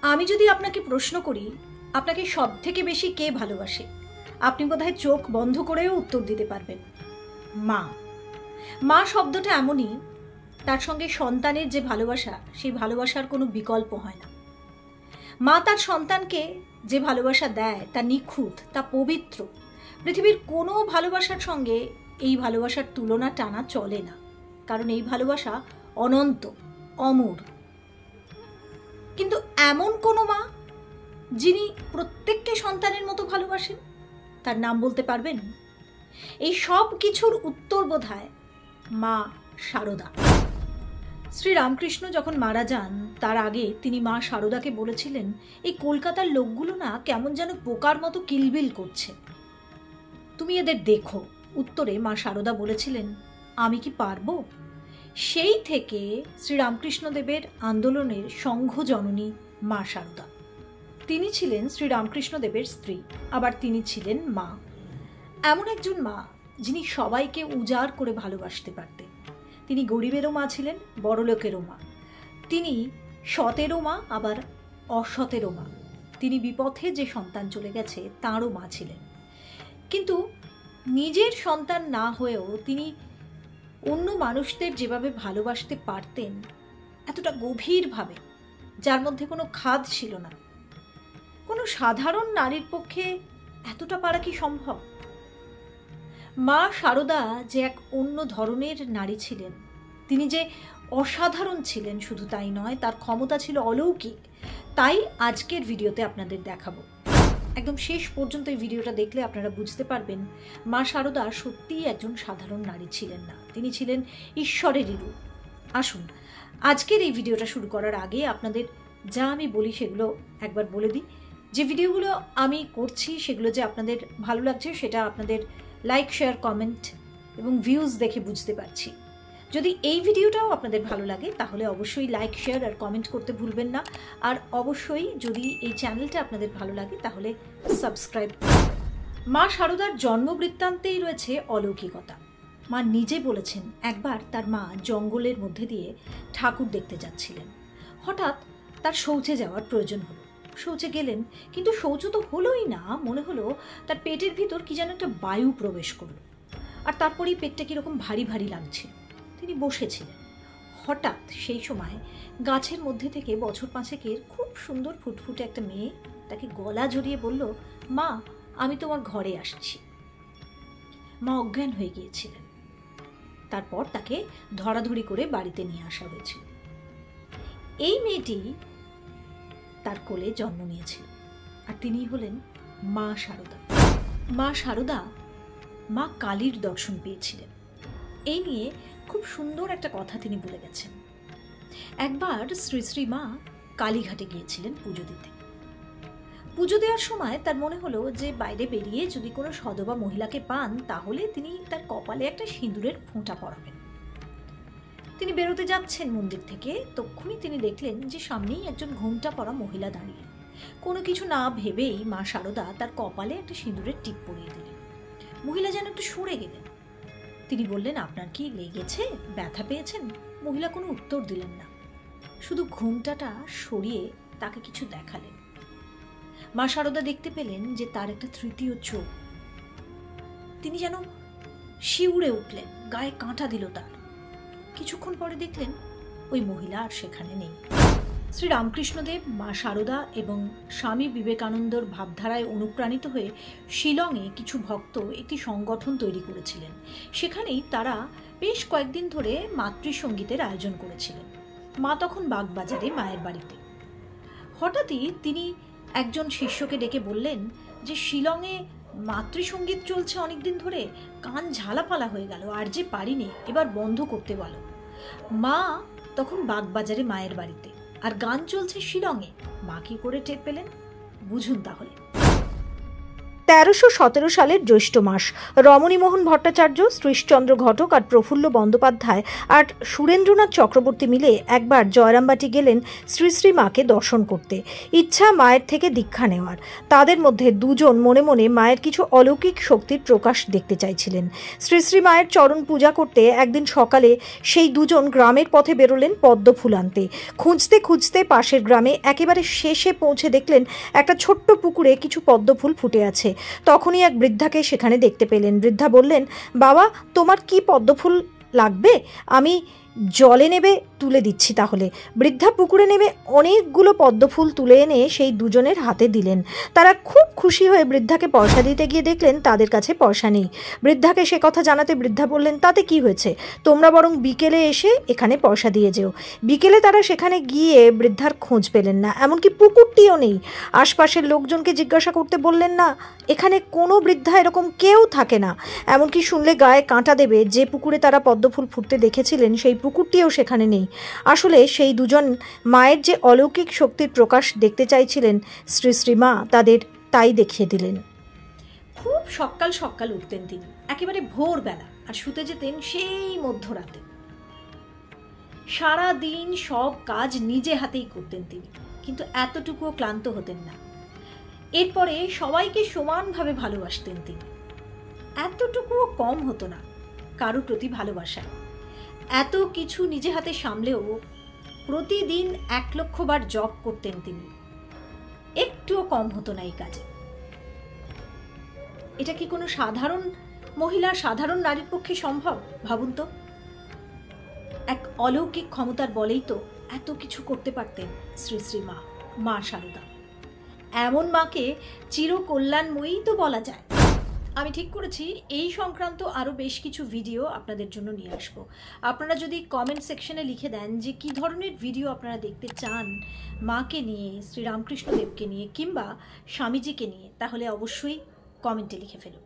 আমি যদি আপনাকে প্রশ্ন করি আপনাকে সব থেকে বেশি কে ভালোবাসে, আপনি বোধহয় চোখ বন্ধ করেও উত্তর দিতে পারবেন, মা। মা শব্দটা এমনই, তার সঙ্গে সন্তানের যে ভালোবাসা, সেই ভালোবাসার কোনো বিকল্প হয় না। মা তার সন্তানকে যে ভালোবাসা দেয় তা নিখুঁত, তা পবিত্র। পৃথিবীর কোনো ভালোবাসার সঙ্গে এই ভালোবাসার তুলনা টানা চলে না, কারণ এই ভালোবাসা অনন্ত, অমর। কিন্তু এমন কোনো মা যিনি প্রত্যেককে সন্তানের মতো ভালোবাসেন, তার নাম বলতে পারবেন? এই সব কিছুর উত্তর বোধহয় মা শারদা। শ্রীরামকৃষ্ণ যখন মারা যান তার আগে তিনি মা শারদাকে বলেছিলেন, এই কলকাতার লোকগুলো না কেমন যেন পোকার মতো কিলবিল করছে, তুমি এদের দেখো। উত্তরে মা শারদা বলেছিলেন, আমি কি পারবো? সেই থেকে শ্রীরামকৃষ্ণদেবের আন্দোলনের সংঘ জননী মা শারদা। তিনি ছিলেন শ্রীরামকৃষ্ণদেবের স্ত্রী, আবার তিনি ছিলেন মা। এমন একজন মা যিনি সবাইকে উজাড় করে ভালোবাসতে পারতেন। তিনি গরিবেরও মা ছিলেন, বড়লোকেরও মা। তিনি সতেরও মা, আবার অসতেরও মা। তিনি বিপথে যে সন্তান চলে গেছে তাঁরও মা ছিলেন। কিন্তু নিজের সন্তান না হয়েও তিনি অন্য মানুষদের যেভাবে ভালোবাসতে পারতেন, এতটা গভীরভাবে, যার মধ্যে কোনো খাদ ছিল না, কোনো সাধারণ নারীর পক্ষে এতটা পারা কি সম্ভব? মা শারদা যে এক অন্য ধরনের নারী ছিলেন, তিনি যে অসাধারণ ছিলেন শুধু তাই নয়, তার ক্ষমতা ছিল অলৌকিক। তাই আজকের ভিডিওতে আপনাদের দেখাবো। একদম শেষ পর্যন্ত এই ভিডিওটা দেখলে আপনারা বুঝতে পারবেন মা শারদা সত্যিই একজন সাধারণ নারী ছিলেন না, তিনি ছিলেন ঈশ্বরেরই রূপ। আসুন আজকের এই ভিডিওটা শুরু করার আগে আপনাদের যা আমি বলি সেগুলো একবার বলে দিই। যে ভিডিওগুলো আমি করছি সেগুলো যে আপনাদের ভালো লাগছে সেটা আপনাদের লাইক, শেয়ার, কমেন্ট এবং ভিউজ দেখে বুঝতে পারছি। যদি এই ভিডিওটাও আপনাদের ভালো লাগে তাহলে অবশ্যই লাইক, শেয়ার আর কমেন্ট করতে ভুলবেন না। আর অবশ্যই যদি এই চ্যানেলটা আপনাদের ভালো লাগে তাহলে সাবস্ক্রাইব করবেন। মা শারদার জন্ম বৃত্তান্তেই রয়েছে অলৌকিকতা। মা নিজে বলেছেন, একবার তার মা জঙ্গলের মধ্যে দিয়ে ঠাকুর দেখতে যাচ্ছিলেন। হঠাৎ তার শৌচে যাওয়ার প্রয়োজন হলো। শৌচে গেলেন, কিন্তু শৌচ তো হলোই না। মনে হলো তার পেটের ভিতর কি যেন একটা বায়ু প্রবেশ করলো, আর তারপরেই পেটটা কীরকম ভারী ভারী লাগছিল। তিনি বসেছিলেন। হঠাৎ সেই সময় গাছের মধ্যে থেকে বছর পাঁচেকের খুব সুন্দর ফুটফুটে একটা মেয়ে তাকে গলা জড়িয়ে বলল, মা, আমি তোমার ঘরে আসছি। মা অজ্ঞান হয়ে গিয়েছিলেন। তারপর তাকে ধরাধরি করে বাড়িতে নিয়ে আসা হয়েছিল। এই মেয়েটি তার কোলে জন্ম নিয়েছিল, আর তিনি হলেন মা শারদা। মা শারদা মা কালীর দর্শন পেয়েছিলেন। এই নিয়ে খুব সুন্দর একটা কথা তিনি বলে গেছেন। একবার শ্রী শ্রী মা কালীঘাটে গিয়েছিলেন পুজো দিতে। পুজো দেওয়ার সময় তার মনে হলো যে বাইরে বেরিয়ে যদি কোনো সধবা মহিলাকে পান তাহলে তিনি তার কপালে একটা সিঁদুরের ফোঁটা পরাবেন। তিনি বেরোতে যাচ্ছেন মন্দির থেকে, তক্ষুনি তিনি দেখলেন যে সামনেই একজন ঘোমটা পরা মহিলা দাঁড়িয়ে। কোনো কিছু না ভেবেই মা শারদা তার কপালে একটা সিঁদুরের টিপ পরিয়ে দিলেন। মহিলা যেন একটু সরে গেলেন। তিনি বললেন, আপনার কি লেগেছে, ব্যথা পেয়েছেন? মহিলা কোনো উত্তর দিলেন না, শুধু ঘোমটাটা সরিয়ে তাকে কিছু দেখালেন। মা শারদা দেখতে পেলেন যে তার একটা তৃতীয় চোখ। তিনি যেন শিউরে উঠলেন, গায়ে কাঁটা দিল তার। কিছুক্ষণ পরে দেখলেন ওই মহিলা আর সেখানে নেই। শ্রী রামকৃষ্ণদেব, মা শারদা এবং স্বামী বিবেকানন্দর ভাবধারায় অনুপ্রাণিত হয়ে শিলংয়ে কিছু ভক্ত একটি সংগঠন তৈরি করেছিলেন। সেখানেই তারা বেশ কয়েকদিন ধরে মাতৃসঙ্গীতের আয়োজন করেছিলেন। মা তখন বাগবাজারে মায়ের বাড়িতে। হঠাৎই তিনি একজন শিষ্যকে ডেকে বললেন যে শিলংয়ে মাতৃসঙ্গীত চলছে অনেকদিন ধরে, কান ঝালাপালা হয়ে গেল, আর যে পারিনি, এবার বন্ধ করতে বলো। মা তখন বাগবাজারে মায়ের বাড়িতে, আর গান চলছে শিলংয়ে। মা কি করে টের পেলেন? বুঝুন তাহলে। 1317 সালের জ্যৈষ্ঠ মাস। রমণীমোহন ভট্টাচার্য, শ্রীশচন্দ্র ঘটক আর প্রফুল্ল বন্দ্যোপাধ্যায় আর সুরেন্দ্রনাথ চক্রবর্তী মিলে একবার জয়রামবাটি গেলেন শ্রী শ্রী মাকে দর্শন করতে, ইচ্ছা মায়ের থেকে দীক্ষা নেওয়ার। তাদের মধ্যে দুজন মনে মনে মায়ের কিছু অলৌকিক শক্তির প্রকাশ দেখতে চাইছিলেন। শ্রী শ্রী মায়ের চরণ পূজা করতে একদিন সকালে সেই দুজন গ্রামের পথে বেরোলেন পদ্ম ফুল আনতে। খুঁজতে খুঁজতে পাশের গ্রামে একেবারে শেষে পৌঁছে দেখলেন একটা ছোট্ট পুকুরে কিছু পদ্ম ফুল ফুটে আছে। তখনই এক বৃদ্ধাকে সেখানে দেখতে পেলেন। বৃদ্ধা বললেন, বাবা, তোমার কি পদ্ম ফুল লাগবে? আমি জলে নেবে তুলে দিচ্ছি তাহলে। বৃদ্ধা পুকুরে নেমে অনেকগুলো পদ্ম ফুল তুলে এনে সেই দুজনের হাতে দিলেন। তারা খুব খুশি হয়ে বৃদ্ধাকে পয়সা দিতে গিয়ে দেখলেন তাদের কাছে পয়সা নেই। বৃদ্ধাকে সে কথা জানাতে বৃদ্ধা বললেন, তাতে কি হয়েছে, তোমরা বরং বিকেলে এসে এখানে পয়সা দিয়ে যেও। বিকেলে তারা সেখানে গিয়ে বৃদ্ধার খোঁজ পেলেন না, এমনকি পুকুরটিও নেই। আশপাশের লোকজনকে জিজ্ঞাসা করতে বললেন না, এখানে কোনো বৃদ্ধা এরকম কেউ থাকে না। এমনকি শুনলে গায়ে কাঁটা দেবে, যে পুকুরে তারা পদ্ম ফুল ফুটতে দেখেছিলেন সেই পুকুরটিও সেখানে নেই। আসলে সেই দুজন মায়ের যে অলৌকিক শক্তির প্রকাশ দেখতে চাইছিলেন শ্রী শ্রীমা তাদের তাই দেখিয়ে দিলেন। খুব সকাল সকাল উঠতেন তিনি, একেবারে ভোরবেলা, আর শুতে যেতেন সেই মধ্যরাতে। সারা দিন সব কাজ নিজে হাতেই করতেন তিনি, কিন্তু এতটুকুও ক্লান্ত হতেন না। এরপরে সবাইকে সমানভাবে ভালোবাসতেন তিনি, এতটুকুও কম হতো না কারোর প্রতি ভালোবাসায়। এত কিছু নিজে হাতে সামলেও প্রতিদিন 1,00,000 বার জপ করতেন তিনি, একটুও কম হতো না এই কাজে। এটা কি কোনো সাধারণ মহিলা, সাধারণ নারীর পক্ষে সম্ভব? ভাবুন তো, এক অলৌকিক ক্ষমতার বলেই তো এত কিছু করতে পারতেন শ্রী শ্রী মা, মা শারদা। এমন মাকে চিরকল্যাণময়ী তো বলা যায়। আমি ঠিক করেছি এই সংক্রান্ত আরও বেশ কিছু ভিডিও আপনাদের জন্য নিয়ে আসবো। আপনারা যদি কমেন্ট সেকশনে লিখে দেন যে কী ধরনের ভিডিও আপনারা দেখতে চান মাকে নিয়ে, শ্রীরামকৃষ্ণদেবকে নিয়ে কিংবা স্বামীজিকে নিয়ে, তাহলে অবশ্যই কমেন্টে লিখে ফেলুন।